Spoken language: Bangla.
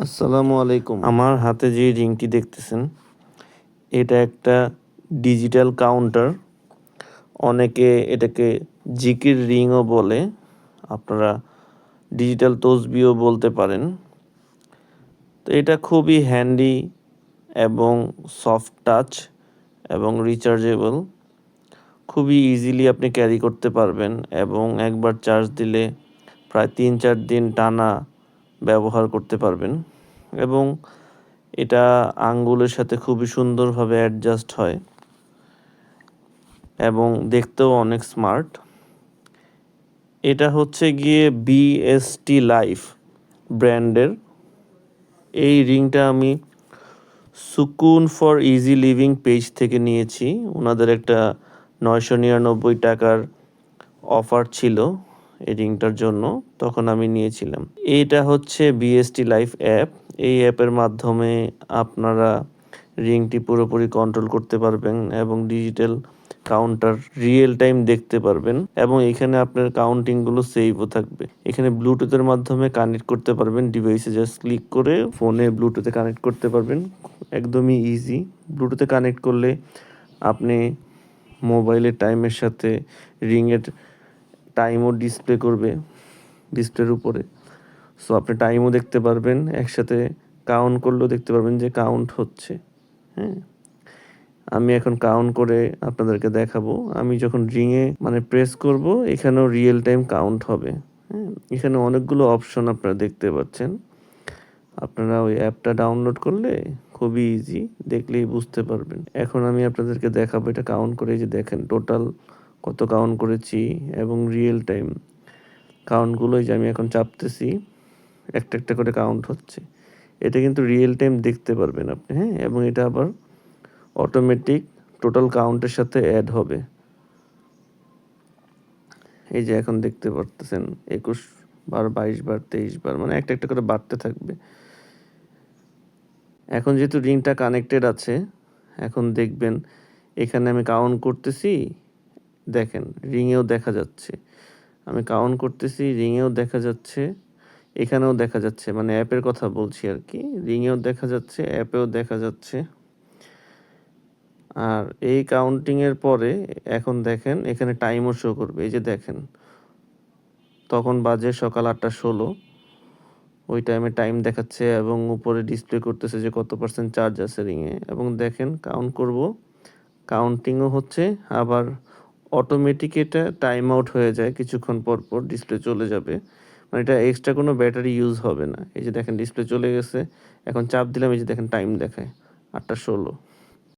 আসসালামু আলাইকুম। আমার হাতে যে রিংটি দেখতেছেন, এটা একটা ডিজিটাল কাউন্টার। অনেকে এটাকে জিকির রিংও বলে। আপনারা ডিজিটাল তসবিও বলতে পারেন। তো এটা খুবই হ্যান্ডি এবং সফট টাচ এবং রিচার্জেবল। খুবই ইজিলি আপনি ক্যারি করতে পারবেন এবং একবার চার্জ দিলে প্রায় ৩-৪ দিন টানা ব্যবহার করতে পারবেন এবং এটা আঙ্গুলের সাথে খুবই সুন্দরভাবে অ্যাডজাস্ট হয় এবং দেখতেও অনেক স্মার্ট। এটা হচ্ছে গিয়ে বিএসটি লাইফ ব্র্যান্ডের। এই রিংটা আমি সুকুন ফর ইজি লিভিং পেজ থেকে নিয়েছি। ওনাদের একটা ৯৯৯ টাকার অফার ছিল এই রিংটার জন্য, তখন আমি নিয়েছিলাম। এইটা হচ্ছে বিএসটি লাইফ অ্যাপ। এই অ্যাপের মাধ্যমে আপনারা রিংটি পুরোপুরি কন্ট্রোল করতে পারবেন এবং ডিজিটাল কাউন্টার রিয়েল টাইম দেখতে পারবেন এবং এখানে আপনার কাউন্টিংগুলো সেভও থাকবে। এখানে ব্লুটুথের মাধ্যমে কানেক্ট করতে পারবেন, ডিভাইসে জাস্ট ক্লিক করে ফোনে ব্লুটুথে কানেক্ট করতে পারবেন। একদমই ইজি। ব্লুটুথে কানেক্ট করলে আপনি মোবাইলের টাইমের সাথে রিংয়ের টাইমও ডিসপ্লে করবে ডিসপ্লের উপরে। সো আপনি টাইমও দেখতে পারবেন, একসাথে কাউন্ট করলেও দেখতে পারবেন যে কাউন্ট হচ্ছে। হ্যাঁ, আমি এখন কাউন্ট করে আপনাদেরকে দেখাবো। আমি যখন রিংয়ে প্রেস করব, এখানেও রিয়েল টাইম কাউন্ট হবে। হ্যাঁ, এখানে অনেকগুলো অপশন আপনারা দেখতে পাচ্ছেন। আপনারা ওই অ্যাপটা ডাউনলোড করলে খুবই ইজি, দেখলেই বুঝতে পারবেন। এখন আমি আপনাদেরকে দেখাবো এটা কাউন্ট করে। যে দেখেন টোটাল কত কাউন্ট করেছি এবং রিয়েল টাইম কাউন্টগুলো যে আমি এখন চাপতেছি, একটা একটা করে কাউন্ট হচ্ছে। এটা কিন্তু রিয়েল টাইম দেখতে পারবেন আপনি। হ্যাঁ, এবং এটা আবার অটোমেটিক টোটাল কাউন্টের সাথে অ্যাড হবে। এই যে এখন দেখতে পারতেছেন ২১ বার, ২২ বার, ২৩ বার, একটা একটা করে বাড়তে থাকবে। এখন যেহেতু রিংটা কানেক্টেড আছে, এখন দেখবেন এখানে আমি কাউন্ট করতেছি, দেখেন রিংয়েও দেখা যাচ্ছে। আমি কাউন্ট করতেছি, রিংয়েও দেখা যাচ্ছে, এখানেও দেখা যাচ্ছে। অ্যাপের কথা বলছি আর কি। রিংয়েও দেখা যাচ্ছে, অ্যাপেও দেখা যাচ্ছে। আর এই কাউন্টিংয়ের পরে এখন দেখেন এখানে টাইমও শো করবে। এই যে দেখেন, তখন বাজে সকাল ৮:১৬। ওই টাইমে টাইম দেখাচ্ছে এবং উপরে ডিসপ্লে করতেছে যে কত % চার্জ আছে রিংয়ে। এবং দেখেন কাউন্ট করব, কাউন্টিংও হচ্ছে, আবার অটোমেটিক এটা টাইম আউট হয়ে যায়। কিছুক্ষণ পর পর ডিসপ্লে চলে যাবে। এটা এক্সট্রা কোনো ব্যাটারি ইউজ হবে না। এই যে দেখেন ডিসপ্লে চলে গেছে। এখন চাপ দিলাম, এই যে দেখেন টাইম দেখায় ৮:১৬।